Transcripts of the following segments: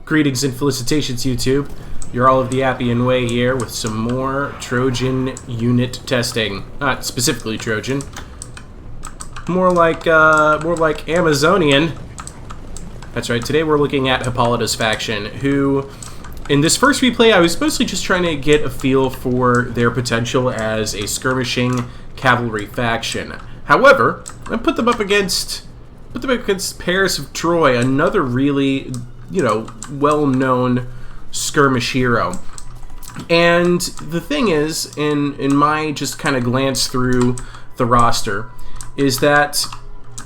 Greetings and felicitations, YouTube. You're all of the Appian Way here with some more Trojan unit testing. Not specifically Trojan. More like Amazonian. That's right, today we're looking at Hippolyta's faction, who, in this first replay, I was mostly just trying to get a feel for their potential as a skirmishing cavalry faction. However, I put them up against Paris of Troy, another really, well-known skirmish hero. And the thing is, in my just kind of glance through the roster, is that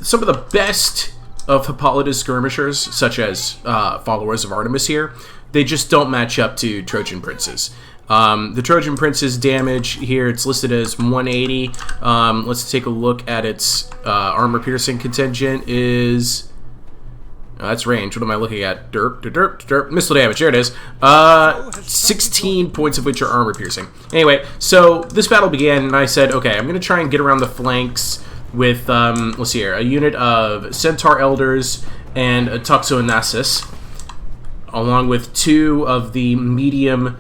some of the best of Hippolyta's skirmishers, such as followers of Artemis here, they just don't match up to Trojan princes. The Trojan prince's damage here, it's listed as 180. Let's take a look at its armor-piercing contingent is... that's range. What am I looking at? Derp. Missile damage. There it is. 16 points of which are armor-piercing. Anyway, so this battle began, and I said, okay, I'm going to try and get around the flanks with, let's see here, a unit of Centaur Elders and a Odysseus, along with 2 of the medium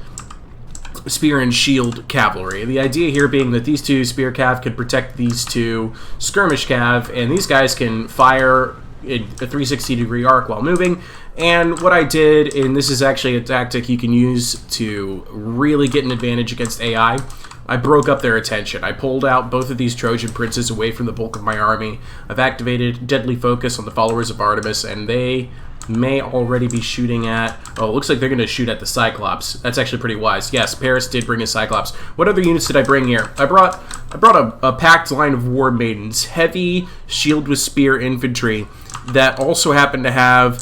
spear and shield cavalry. The idea here being that these 2 spear cav could protect these 2 skirmish cav, and these guys can fire a 360-degree arc while moving. And what I did, and this is actually a tactic you can use to really get an advantage against AI, I broke up their attention. I pulled out both of these Trojan princes away from the bulk of my army. I've activated Deadly Focus on the followers of Artemis, and they may already be shooting at... oh, it looks like they're going to shoot at the Cyclops. That's actually pretty wise. Yes, Paris did bring a Cyclops. What other units did I bring here? I brought a packed line of War Maidens, heavy shield with spear infantry that also happen to have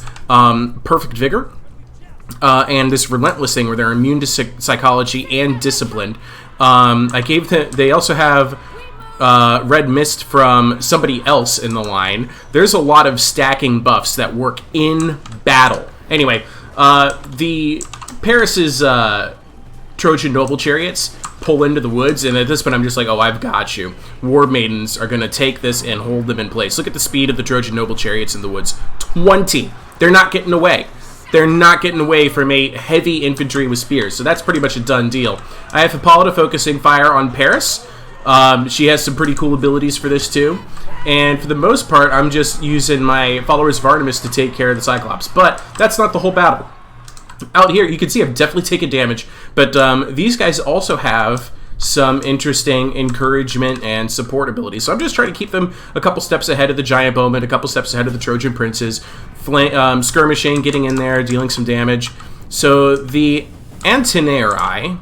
perfect vigor and this relentless thing where they're immune to psychology and disciplined. They also have Red Mist from somebody else in the line. There's a lot of stacking buffs that work in battle. Anyway, the Paris's Trojan noble chariots pull into the woods, and at this point I'm just like, oh, I've got you. War Maidens are going to take this and hold them in place. Look at the speed of the Trojan noble chariots in the woods. 20. They're not getting away. They're not getting away from a heavy infantry with spears, so that's pretty much a done deal. I have Hippolyta focusing fire on Paris. She has some pretty cool abilities for this too. And for the most part, I'm just using my followers of Artemis to take care of the Cyclops. But that's not the whole battle. Out here, you can see I've definitely taken damage, but these guys also have some interesting encouragement and support abilities. So I'm just trying to keep them a couple steps ahead of the Giant Bowmen, a couple steps ahead of the Trojan Princes, skirmishing, getting in there, dealing some damage. So the Antineri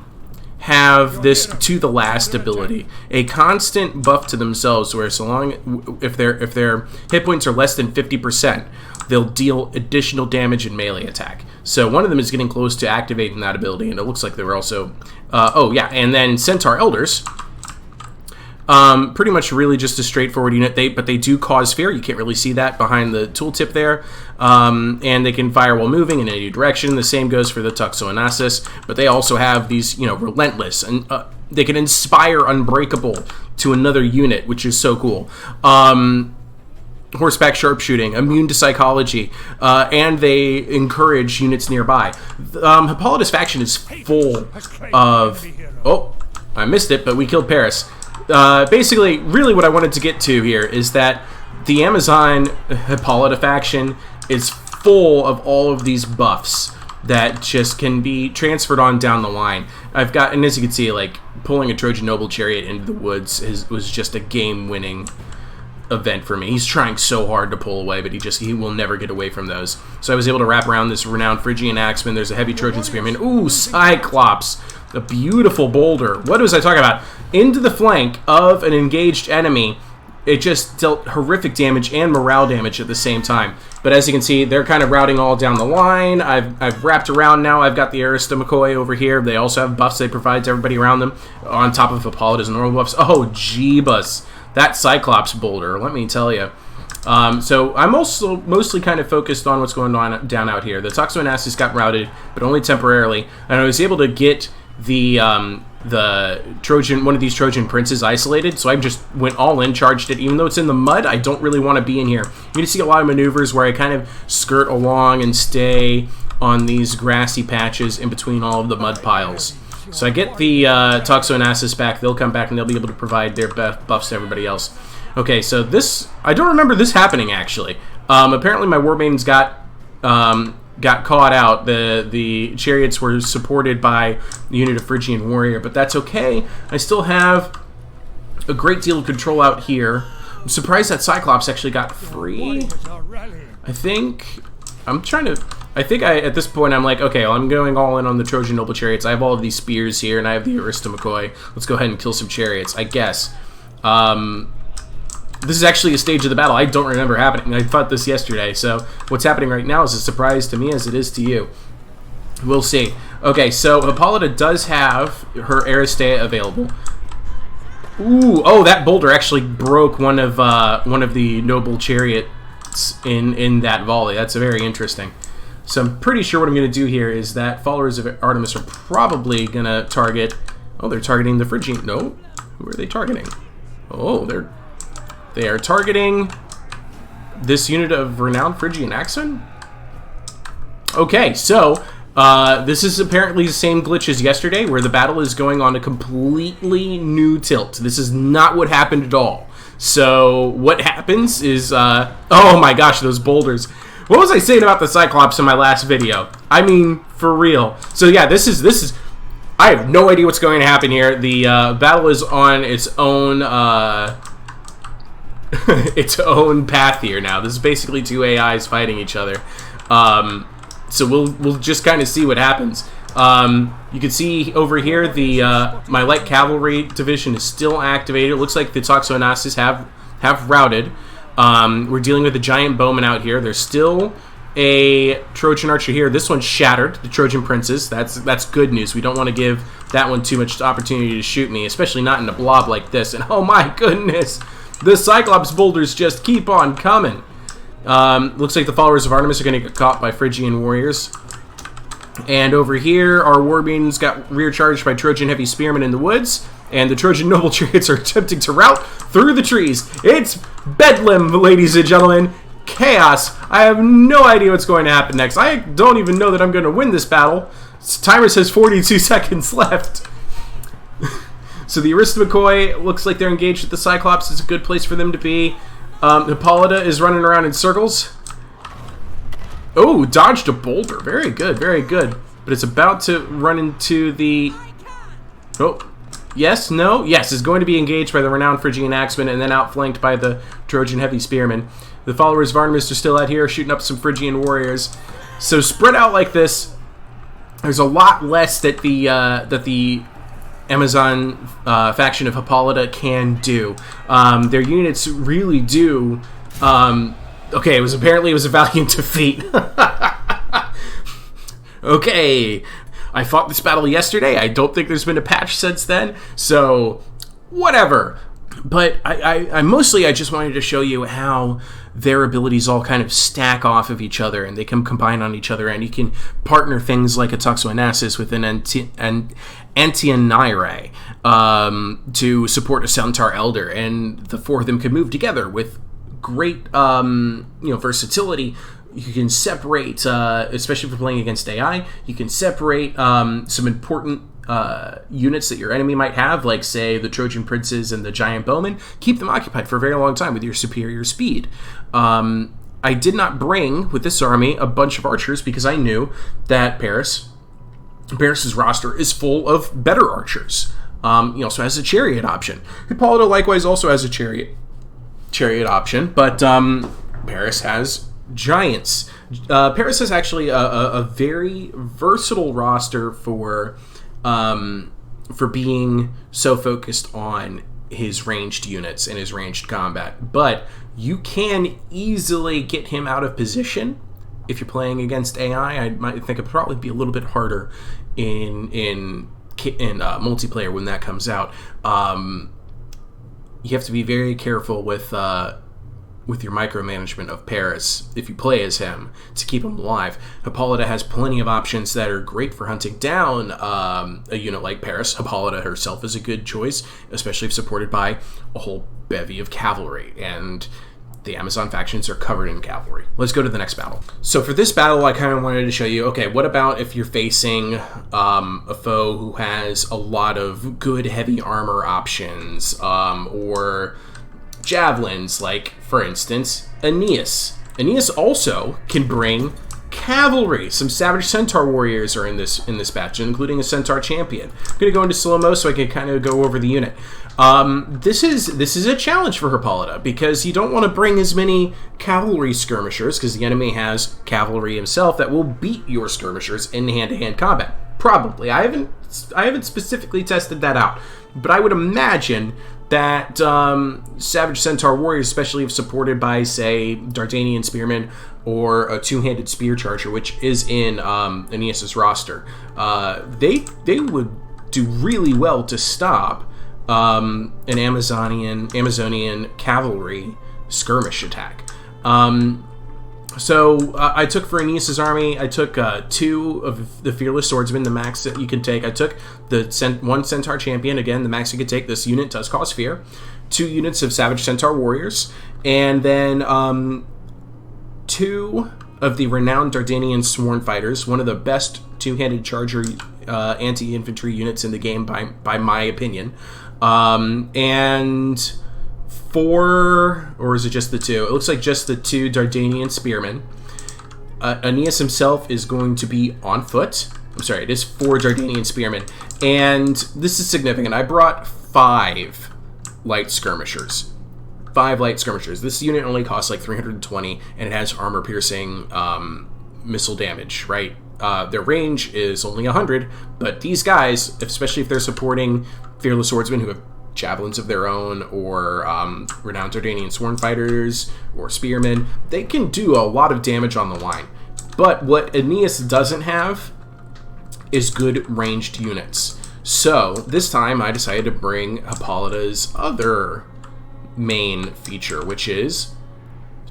have this to the last ability, a constant buff to themselves, where so long if their hit points are less than 50%, they'll deal additional damage in melee attack. So one of them is getting close to activating that ability, and it looks like they were also oh yeah, and then Centaur Elders, pretty much really just a straightforward unit, but they do cause fear. You can't really see that behind the tooltip there, and they can fire while moving in any direction. The same goes for the Odysseus, but they also have these, relentless, and they can inspire unbreakable to another unit, which is so cool. Horseback sharpshooting, immune to psychology, and they encourage units nearby. Hippolyta's faction is full of... oh, I missed it, but we killed Paris. Basically, really what I wanted to get to here is that the Amazon Hippolyta faction is full of all of these buffs that just can be transferred on down the line. I've got, and as you can see, like, pulling a Trojan Noble Chariot into the woods was just a game-winning event for me. He's trying so hard to pull away, but he will never get away from those. So I was able to wrap around this renowned Phrygian Axeman. There's a heavy Trojan Spearman. Ooh, Cyclops! A beautiful boulder. What was I talking about? Into the flank of an engaged enemy. It just dealt horrific damage and morale damage at the same time. But as you can see, they're kind of routing all down the line. I've wrapped around now. I've got the Aristobacoy over here. They also have buffs they provide to everybody around them, on top of Hippolyta's normal buffs. Oh, jeebus. That Cyclops boulder, let me tell you. So I'm also mostly kind of focused on what's going on down out here. The Odysseus got routed, but only temporarily, and I was able to get the Trojan, one of these Trojan princes isolated, so I just went all in, charged it. Even though it's in the mud, I don't really want to be in here. You're going to see a lot of maneuvers where I kind of skirt along and stay on these grassy patches in between all of the mud piles. So I get the Toxonassus back. They'll come back and they'll be able to provide their buffs to everybody else. Okay, so this... I don't remember this happening, actually. Apparently my Warbands got caught out. The chariots were supported by the unit of Phrygian warrior, but that's okay. I still have a great deal of control out here. I'm surprised that Cyclops actually got free. I think at this point I'm like, okay, well, I'm going all in on the Trojan noble chariots. I have all of these spears here, and I have the Aristobacoy. Let's go ahead and kill some chariots, I guess. This is actually a stage of the battle I don't remember happening. I fought this yesterday, so what's happening right now is a surprise to me as it is to you. We'll see. Okay, so Hippolyta does have her Aristea available. Ooh, oh, that boulder actually broke one of the noble chariots in that volley. That's very interesting. So I'm pretty sure what I'm going to do here is that followers of Artemis are probably going to target... Oh, they're targeting the Phrygian... No, who are they targeting? Oh, they are targeting this unit of renowned Phrygian axemen? Okay, so this is apparently the same glitch as yesterday, where the battle is going on a completely new tilt. This is not what happened at all. So what happens is, oh my gosh, those boulders. What was I saying about the Cyclops in my last video? I mean, for real. So yeah, this is. I have no idea what's going to happen here. The battle is on its own. Its own path here now. This is basically two AIs fighting each other. So we'll just kind of see what happens. You can see over here my light cavalry division is still activated. It looks like the Toxonassus have routed. We're dealing with a giant bowman out here. There's still a Trojan archer here. This one's shattered, the Trojan princess. That's good news. We don't want to give that one too much opportunity to shoot me, especially not in a blob like this. And oh my goodness, the Cyclops boulders just keep on coming. Looks like the followers of Artemis are going to get caught by Phrygian warriors. And over here, our warbeams got rear charged by Trojan heavy spearmen in the woods. And the Trojan noble chariots are attempting to rout through the trees. It's bedlam, ladies and gentlemen. Chaos. I have no idea what's going to happen next. I don't even know that I'm going to win this battle. Timer says 42 seconds left. So the Aristobacoy looks like they're engaged with the Cyclops. It's a good place for them to be. Hippolyta is running around in circles. Oh, dodged a boulder. Very good, very good. But it's about to run into the... Oh, yes, no, yes. Is going to be engaged by the renowned Phrygian axemen and then outflanked by the Trojan heavy spearmen. The followers of Artemis are still out here shooting up some Phrygian warriors. So spread out like this, there's a lot less that the Amazon faction of Hippolyta can do. Their units really do. Okay, apparently it was a valiant defeat. Okay, I fought this battle yesterday. I don't think there's been a patch since then, so whatever. But I mostly just wanted to show you how their abilities all kind of stack off of each other, and they can combine on each other, and you can partner things like a Toxonassus with an Antianire to support a Centaur Elder, and the four of them can move together with great versatility. You can separate, especially if you're playing against AI, you can separate some important units that your enemy might have, like, say, the Trojan princes and the giant bowmen. Keep them occupied for a very long time with your superior speed. I did not bring, with this army, a bunch of archers because I knew that Paris's roster is full of better archers. He also has a chariot option. Hippolyta likewise also has a chariot option, but Paris has giants. Paris has actually a very versatile roster for being so focused on his ranged units and his ranged combat. But you can easily get him out of position if you're playing against AI. I might think it'd probably be a little bit harder in multiplayer when that comes out. You have to be very careful with your micromanagement of Paris if you play as him to keep him alive. Hippolyta has plenty of options that are great for hunting down a unit like Paris. Hippolyta herself is a good choice, especially if supported by a whole bevy of cavalry. And the Amazon factions are covered in cavalry. Let's go to the next battle. So for this battle, I kind of wanted to show you, okay, what about if you're facing a foe who has a lot of good heavy armor options, or javelins, like, for instance, Aeneas. Aeneas also can bring cavalry. Some savage centaur warriors are in this batch, including a centaur champion. I'm going to go into slow-mo so I can kind of go over the unit. This is a challenge for Hippolyta, because you don't want to bring as many cavalry skirmishers, because the enemy has cavalry himself that will beat your skirmishers in hand-to-hand combat. Probably. I haven't specifically tested that out, but I would imagine that savage centaur warriors, especially if supported by, say, Dardanian spearmen or a two-handed spear charger, which is in Aeneas' roster, they would do really well to stop an Amazonian cavalry skirmish attack. So I took for Aeneas' army, I took 2 of the Fearless Swordsmen, the max that you can take. I took the 1 Centaur Champion, again, the max you could take. This unit does cause fear. 2 units of Savage Centaur Warriors, and then 2 of the renowned Dardanian Sworn Fighters, one of the best two-handed charger anti-infantry units in the game by my opinion. And 4, or is it just the 2? It looks like just the 2 Dardanian spearmen. Aeneas himself is going to be on foot. I'm sorry, it is 4 Dardanian spearmen. And this is significant. I brought 5 light skirmishers. 5 light skirmishers. This unit only costs like 320, and it has armor-piercing missile damage, right? Their range is only 100, but these guys, especially if they're supporting Fearless Swordsmen who have javelins of their own, or renowned Dardanian Sworn Fighters, or spearmen, they can do a lot of damage on the line. But what Aeneas doesn't have is good ranged units. So this time I decided to bring Hippolyta's other main feature, which is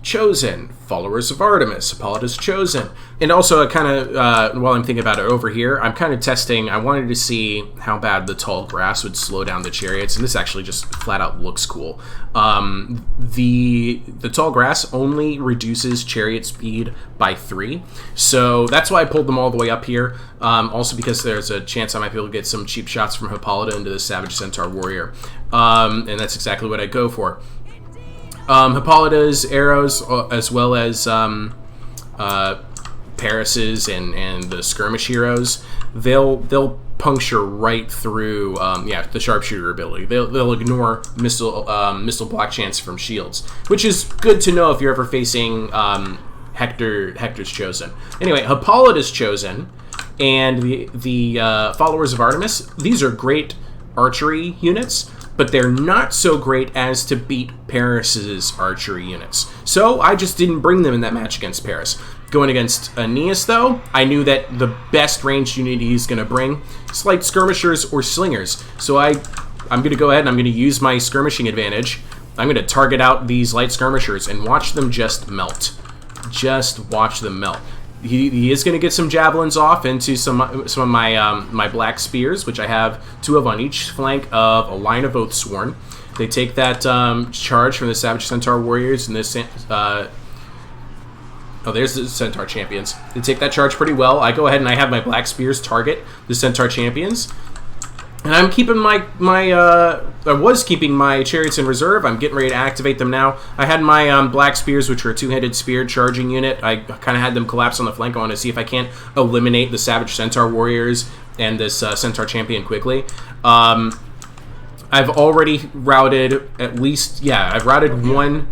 Chosen, followers of Artemis. Hippolyta's chosen. And also, kind of, while I'm thinking about it over here, I'm kind of testing, I wanted to see how bad the tall grass would slow down the chariots, and this actually just flat out looks cool. The tall grass only reduces chariot speed by 3, so that's why I pulled them all the way up here. Also because there's a chance I might be able to get some cheap shots from Hippolyta into the Savage Centaur Warrior. And that's exactly what I go for. Hippolyta's arrows, as well as Paris's and the skirmish heroes, they'll puncture right through the sharpshooter ability. They'll ignore missile block chance from shields, which is good to know if you're ever facing Hector's chosen. Anyway, Hippolyta's chosen, and the followers of Artemis. These are great archery units, but they're not so great as to beat Paris's archery units. So I just didn't bring them in that match against Paris. Going against Aeneas, though, I knew that the best ranged unit he's going to bring is light skirmishers or slingers. So I'm going to go ahead and I'm going to use my skirmishing advantage. I'm going to target out these light skirmishers and watch them just melt. Just watch them melt. He is going to get some javelins off into some of my black spears, which I have 2 of on each flank of a line of Oathsworn. They take that charge from the Savage Centaur Warriors and this. There's the Centaur Champions. They take that charge pretty well. I go ahead and I have my black spears target the Centaur Champions. And I'm keeping I was keeping my chariots in reserve. I'm getting ready to activate them now. I had my black spears, which are a 2-handed spear charging unit. I kind of had them collapse on the flank. I want to see if I can't eliminate the Savage Centaur Warriors and this Centaur Champion quickly. I've already routed I've routed 1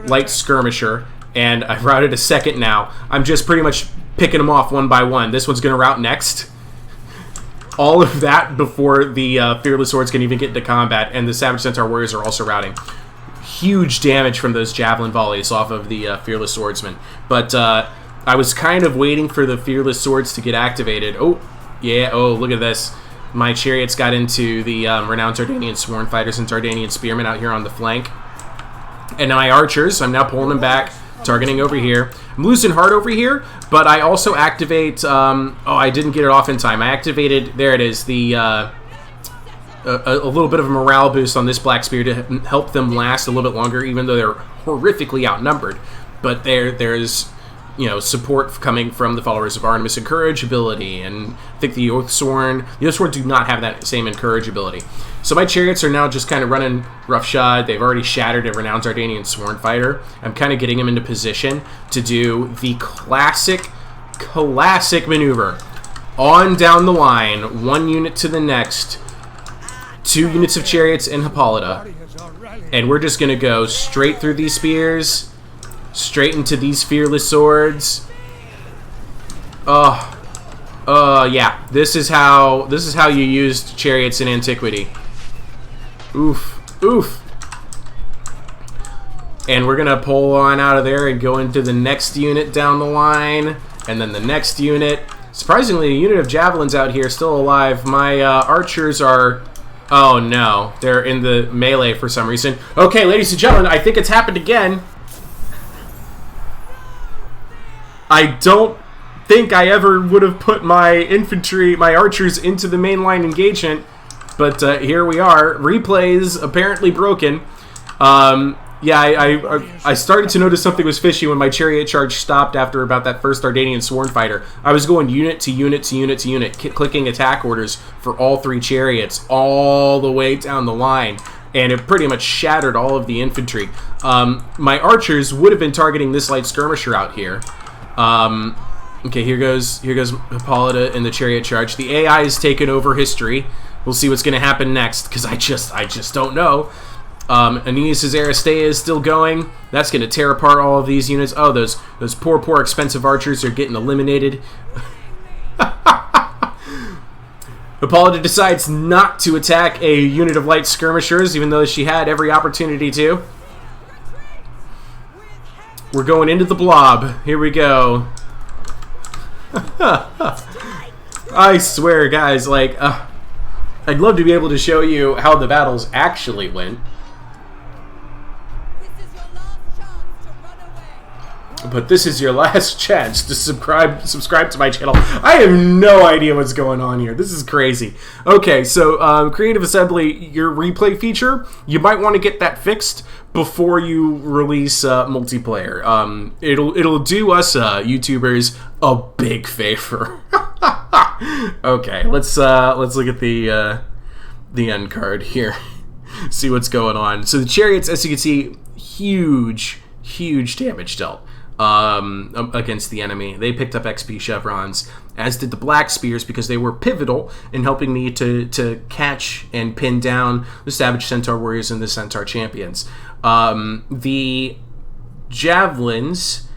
light skirmisher, and I've routed a second now. I'm just pretty much picking them off one by one. This one's going to route next. All of that before the Fearless Swords can even get into combat, and the Savage Centaur Warriors are also routing. Huge damage from those javelin volleys off of the Fearless Swordsmen. But I was kind of waiting for the Fearless Swords to get activated. Oh, look at this. My chariots got into the renowned Dardanian Sworn Fighters and Dardanian Spearmen out here on the flank. And my archers, I'm now pulling them back, targeting over here. I'm losing heart over here, but I also activate, I didn't get it off in time. I activated, there it is, the a little bit of a morale boost on this Black Spear to help them last a little bit longer, even though they're horrifically outnumbered. But there's support coming from the followers of Artemis, encourageability, and I think the Oathsworn do not have that same encourageability. So my chariots are now just kind of running roughshod. They've already shattered a renowned Dardanian Sworn Fighter. I'm kind of getting them into position to do the classic maneuver. On down the line, 1 unit to the next, 2 units of chariots in Hippolyta, and we're just going to go straight through these spears, straight into these fearless swords. Yeah, this is how you used chariots in antiquity. Oof. And we're gonna pull on out of there and go into the next unit down the line, and then the next unit. Surprisingly, a unit of javelins out here still alive. My archers are... Oh no, they're in the melee for some reason. Okay, ladies and gentlemen, I think it's happened again. I don't think I ever would have put my archers into the mainline engagement, but here we are. Replays apparently broken. Yeah, I started to notice something was fishy when my chariot charge stopped after about that first Dardanian Sworn Fighter. I was going unit to unit to unit to unit, clicking attack orders for all 3 chariots all the way down the line, and it pretty much shattered all of the infantry. My archers would have been targeting this light skirmisher out here. Okay, here goes Hippolyta in the chariot charge. The AI has taken over history. We'll see what's going to happen next, because I just don't know. Aeneas' Aristea is still going. That's going to tear apart all of these units. Oh, those poor expensive archers are getting eliminated. Hippolyta decides not to attack a unit of light skirmishers, even though she had every opportunity to. We're going into the blob. Here we go. I swear, guys, like, I'd love to be able to show you how the battles actually went. But this is your last chance to subscribe to my channel. I have no idea what's going on here. This is crazy. Okay, so Creative Assembly, your replay feature, you might want to get that fixed before you release multiplayer. It'll do us YouTubers a big favor. Okay, let's look at the end card here. See what's going on. So the chariots, as you can see, huge damage dealt against the enemy. They picked up XP chevrons, as did the Black Spears, because they were pivotal in helping me to catch and pin down the Savage Centaur Warriors and the Centaur Champions. The Javelins,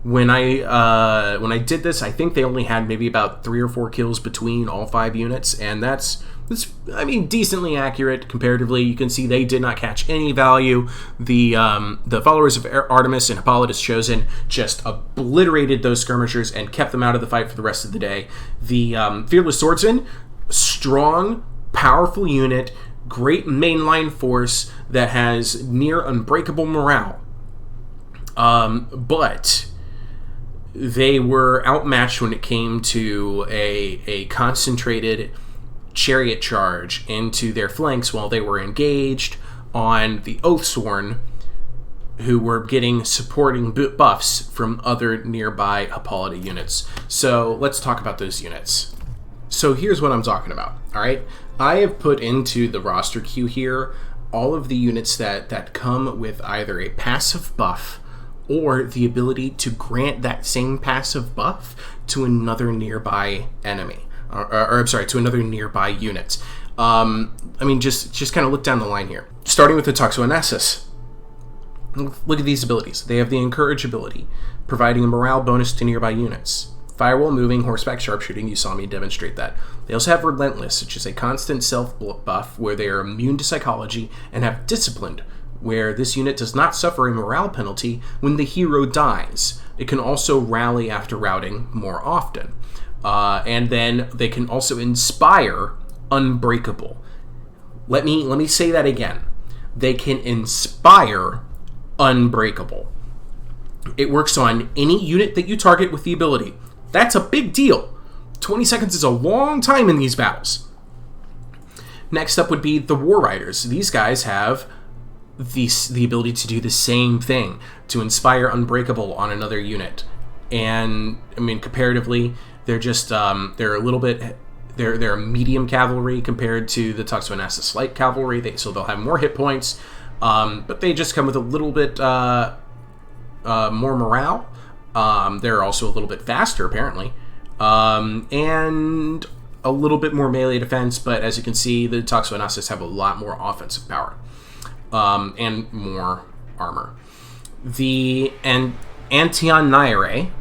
when I did this, I think they only had maybe about 3 or 4 kills between all 5 units, and that's I mean, decently accurate comparatively. You can see they did not catch any value. The followers of Artemis and Hippolyta's Chosen just obliterated those skirmishers and kept them out of the fight for the rest of the day. The Fearless Swordsmen, strong, powerful unit, great mainline force that has near unbreakable morale. But they were outmatched when it came to a concentrated chariot charge into their flanks while they were engaged on the Oathsworn, who were getting supporting buffs from other nearby Hippolyta units. So let's talk about those units. So here's what I'm talking about, all right? I have put into the roster queue here all of the units that come with either a passive buff or the ability to grant that same passive buff to another nearby enemy. Or I'm sorry, to another nearby unit. I mean, just kind of look down the line here. Starting with the Toxoanessus. Look at these abilities. They have the Encourage ability, providing a morale bonus to nearby units. Firewall, moving, horseback, sharpshooting, you saw me demonstrate that. They also have Relentless, which is a constant self-buff where they are immune to psychology, and have Disciplined, where this unit does not suffer a morale penalty when the hero dies. It can also rally after routing more often. And then they can also inspire Unbreakable. Let me say that again. They can inspire Unbreakable. It works on any unit that you target with the ability. That's a big deal. 20 seconds is a long time in these battles. Next up would be the War Riders. These guys have the ability to do the same thing, to inspire Unbreakable on another unit. And, I mean, comparatively, they're just, they're a little bit, they're a medium cavalry compared to the Toxoanassus light cavalry, so they'll have more hit points, but they just come with a little bit more morale. They're also a little bit faster, apparently, and a little bit more melee defense, but as you can see, the Toxoanassus have a lot more offensive power, and more armor. The Antianaire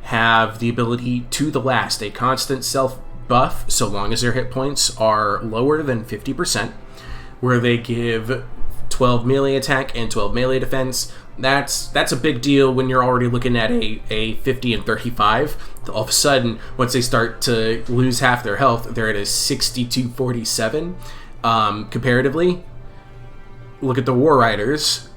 have the ability to the last, a constant self buff so long as their hit points are lower than 50%, where they give 12 melee attack and 12 melee defense. That's a big deal when you're already looking at a 50 and 35. All of a sudden, once they start to lose half their health, they're at a 62-47. Comparatively, look at the War Riders.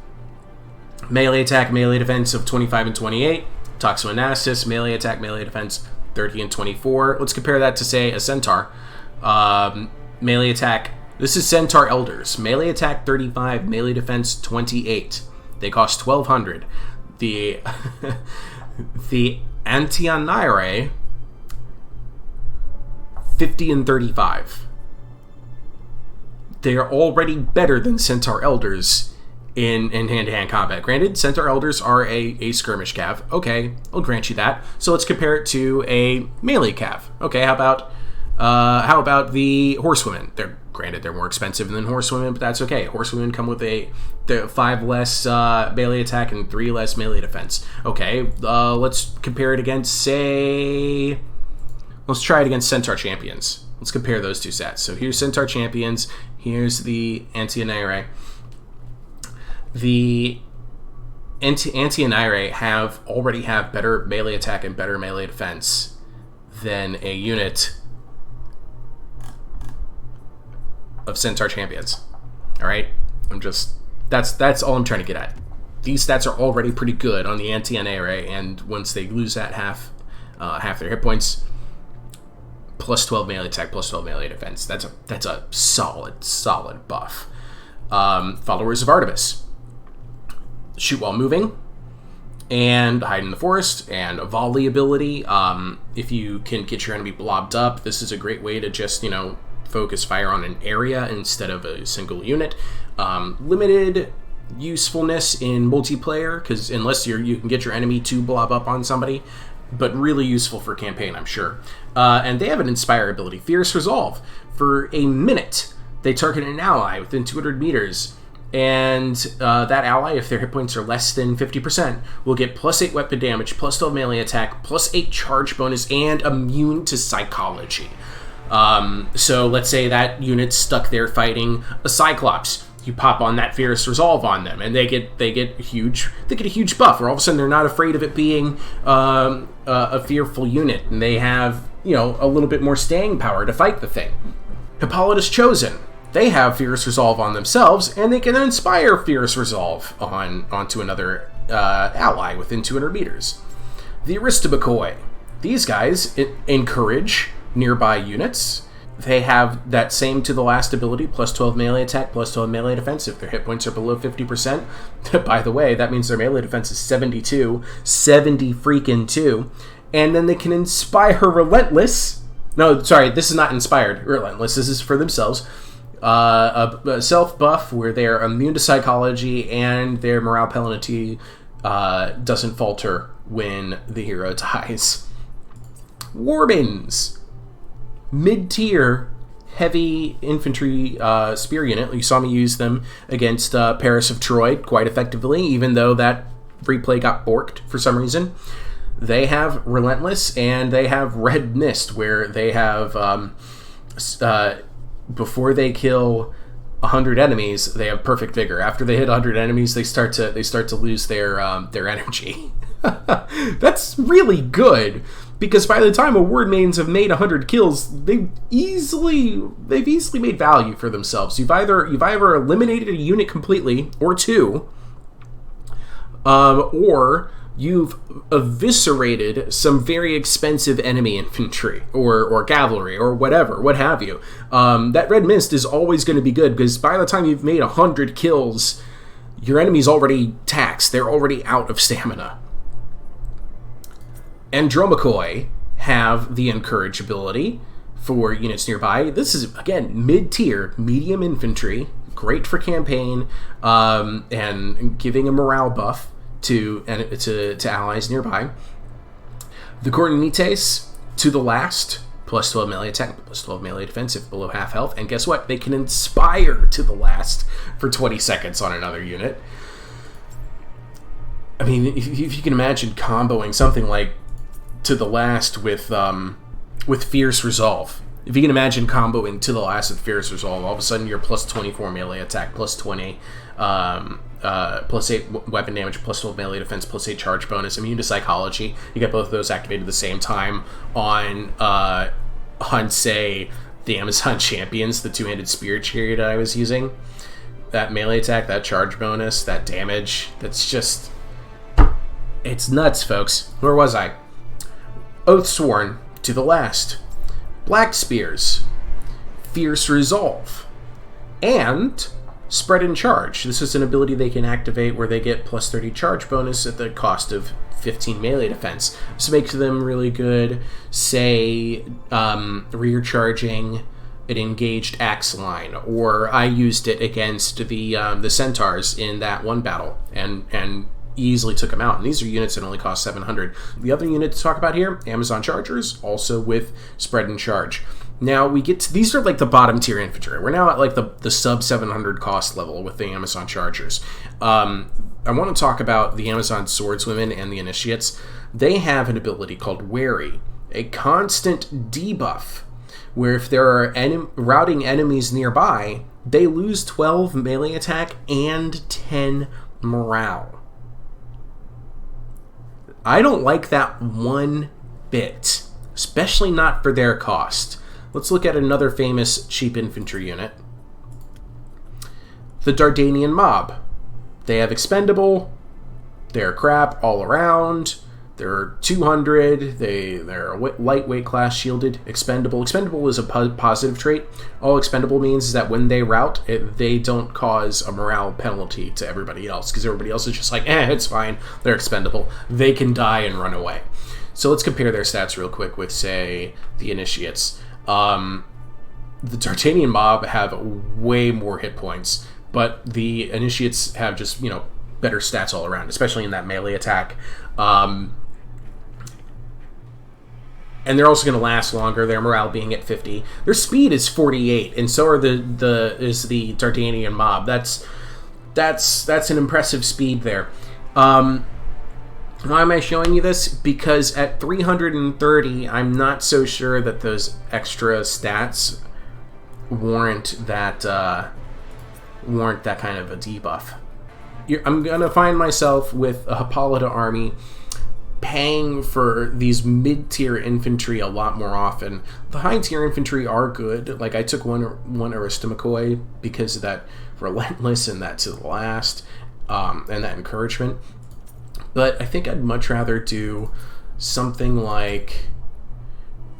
Melee attack, melee defense of 25 and 28. Toxoanassus, melee attack, melee defense 30 and 24. Let's compare that to, say, a Centaur. Melee attack, this is Centaur Elders. Melee attack 35, melee defense 28. They cost 1,200. The the Antianaire 50 and 35. They are already better than Centaur Elders in hand-to-hand combat. Granted, Centaur Elders are a skirmish cav. Okay, I'll grant you that. So let's compare it to a melee cav. Okay, how about the Horsewomen? Granted, they're more expensive than Horsewomen, but that's okay. Horsewomen come with the 5 less melee attack and 3 less melee defense. Okay, let's compare it against, say, let's try it against Centaur Champions. Let's compare those two sets. So here's Centaur Champions. Here's the Antianaire. The Antianaire already have better melee attack and better melee defense than a unit of Centaur Champions. Alright? That's all I'm trying to get at. These stats are already pretty good on the Antianaire, and once they lose that half their hit points, plus 12 melee attack, plus 12 melee defense. That's a solid buff. Followers of Artemis. Shoot while moving, and hide in the forest, and a volley ability. If you can get your enemy blobbed up, this is a great way to just, focus fire on an area instead of a single unit. Limited usefulness in multiplayer, because unless you can get your enemy to blob up on somebody, but really useful for campaign, I'm sure. And they have an Inspire ability, Fierce Resolve. For a minute, they target an ally within 200 meters, and that ally, if their hit points are less than 50%, will get plus 8 weapon damage, plus 12 melee attack, plus 8 charge bonus, and immune to psychology. So let's say that unit's stuck there fighting a Cyclops. You pop on that Fierce Resolve on them, and they get a huge buff, where all of a sudden they're not afraid of it being a fearful unit, and they have a little bit more staying power to fight the thing. Hippolyta's Chosen. They have Fierce Resolve on themselves, and they can inspire Fierce Resolve onto another ally within 200 meters. The Aristobacoy. These guys encourage nearby units. They have that same to the last ability, plus 12 melee attack, plus 12 melee defense if their hit points are below 50%. By the way, that means their melee defense is 72, 70 freaking 2. And then they can inspire Relentless. No, sorry, this is not inspired Relentless. This is for themselves. A self buff where they are immune to psychology and their morale penalty doesn't falter when the hero dies. Warbins. Mid-tier heavy infantry spear unit. You saw me use them against Paris of Troy quite effectively, even though that replay got borked for some reason. They have Relentless, and they have Red Mist, where they have before they kill 100 enemies, they have Perfect Vigor. After they hit 100 enemies, they start to lose their energy. That's really good, because by the time Award Maidens have made 100 kills, they've easily made value for themselves. You've either eliminated a unit completely, or two, or you've eviscerated some very expensive enemy infantry or cavalry or whatever, what have you. That red mist is always going to be good because by the time you've made 100 kills, your enemy's already taxed. They're already out of stamina. Andromacoy have the encourage ability for units nearby. This is, again, mid-tier, medium infantry, great for campaign, and giving a morale buff to allies nearby. The Cornites, to the last, plus 12 melee attack, plus 12 melee defense if below half health, and guess what? They can inspire to the last for 20 seconds on another unit. I mean, if you can imagine comboing something like to the last with Fierce Resolve. If you can imagine comboing to the last with Fierce Resolve, all of a sudden you're plus 24 melee attack, plus 20, plus 8 weapon damage, plus 12 melee defense, plus 8 charge bonus, immune to psychology. You get both of those activated at the same time on say, the Amazon Champions, the two-handed spear chariot I was using. That melee attack, that charge bonus, that damage, that's just... It's nuts, folks. Where was I? Oathsworn, to the last. Black Spears, Fierce Resolve, and Spread and Charge. This is an ability they can activate where they get plus 30 charge bonus at the cost of 15 melee defense. This makes them really good, say, rear charging an engaged axe line, or I used it against the Centaurs in that one battle, and easily took them out. And these are units that only cost 700. The other unit to talk about here, Amazon Chargers, also with Spread and Charge. Now we get to, these are like the bottom tier infantry. We're now at like the sub 700 cost level with the Amazon Chargers. I want to talk about the Amazon Swordswomen and the Initiates. They have an ability called Wary, a constant debuff, where if there are routing enemies nearby, they lose 12 melee attack and 10 morale. I don't like that one bit, especially not for their cost. Let's look at another famous cheap infantry unit. The Dardanian Mob. They have expendable, they're crap all around, they're 200, they're a lightweight class, shielded, expendable. Expendable is a positive trait. All expendable means is that when they rout, they don't cause a morale penalty to everybody else, because everybody else is just like, it's fine, they're expendable. They can die and run away. So let's compare their stats real quick with, say, the Initiates. The Dardanian Mob have way more hit points, but the Initiates have just, better stats all around, especially in that melee attack. And they're also going to last longer, their morale being at 50. Their speed is 48, and so are the Dardanian Mob. That's an impressive speed there. Why am I showing you this? Because at 330, I'm not so sure that those extra stats warrant that kind of a debuff. I'm going to find myself with a Hippolyta army paying for these mid-tier infantry a lot more often. The high-tier infantry are good. Like, I took one Aristobacoy because of that relentless and that to the last, and that encouragement. But I think I'd much rather do something like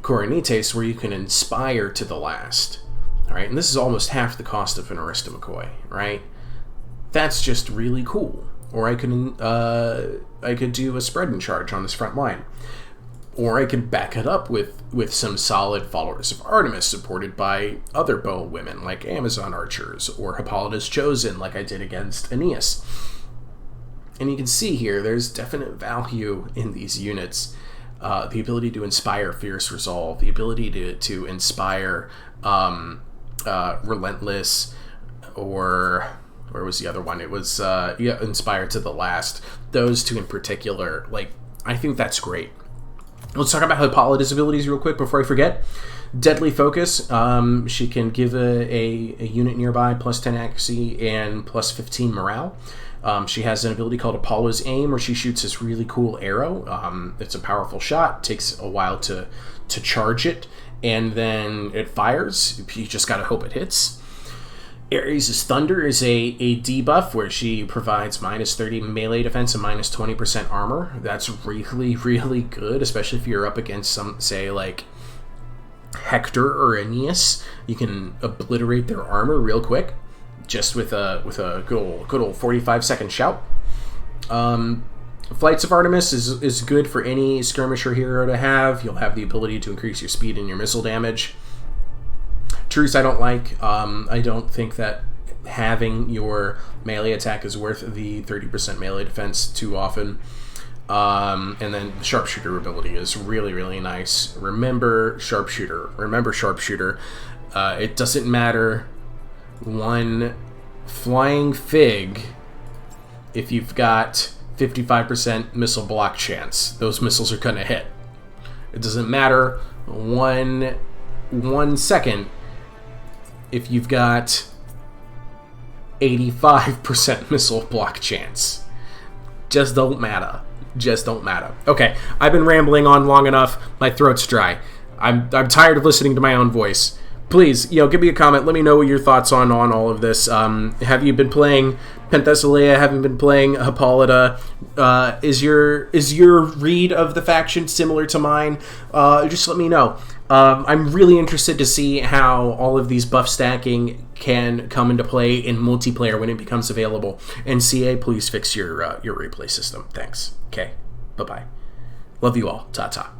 Cornites, where you can inspire to the last. All right, and this is almost half the cost of an Aristobacoy, right? That's just really cool. Or I could do a Spread and Charge on this front line. Or I could back it up with some solid followers of Artemis supported by other bow women like Amazon Archers or Hippolyta's Chosen like I did against Aeneas. And you can see here there's definite value in these units. The ability to inspire Fierce Resolve, the ability to inspire Relentless, or... where was the other one? It was, Inspire to the Last. Those two in particular, I think that's great. Let's talk about Hippolyta's abilities real quick before I forget. Deadly Focus. She can give a unit nearby plus 10 accuracy and plus 15 morale. She has an ability called Apollo's Aim, where she shoots this really cool arrow. It's a powerful shot. Takes a while to charge it, and then it fires. You just gotta hope it hits. Ares' Thunder is a debuff where she provides minus 30 melee defense and minus 20% armor. That's really, really good, especially if you're up against some, say, like Hector or Aeneas. You can obliterate their armor real quick, just with a good old 45-second shout. Flights of Artemis is good for any skirmisher hero to have. You'll have the ability to increase your speed and your missile damage. Truce I don't like. I don't think that having your melee attack is worth the 30% melee defense too often. And then the Sharpshooter ability is really, really nice. Remember Sharpshooter. It doesn't matter one flying fig if you've got 55% missile block chance. Those missiles are gonna hit. It doesn't matter one second if you've got 85% missile block chance. Just don't matter. Okay, I've been rambling on long enough. My throat's dry. I'm tired of listening to my own voice. Please, give me a comment. Let me know what your thoughts on all of this. Have you been playing Penthesilea? Have you been playing Hippolyta? Is your read of the faction similar to mine? Just let me know. I'm really interested to see how all of these buff stacking can come into play in multiplayer when it becomes available. And CA, please fix your replay system. Thanks. Okay. Bye-bye. Love you all. Ta-ta.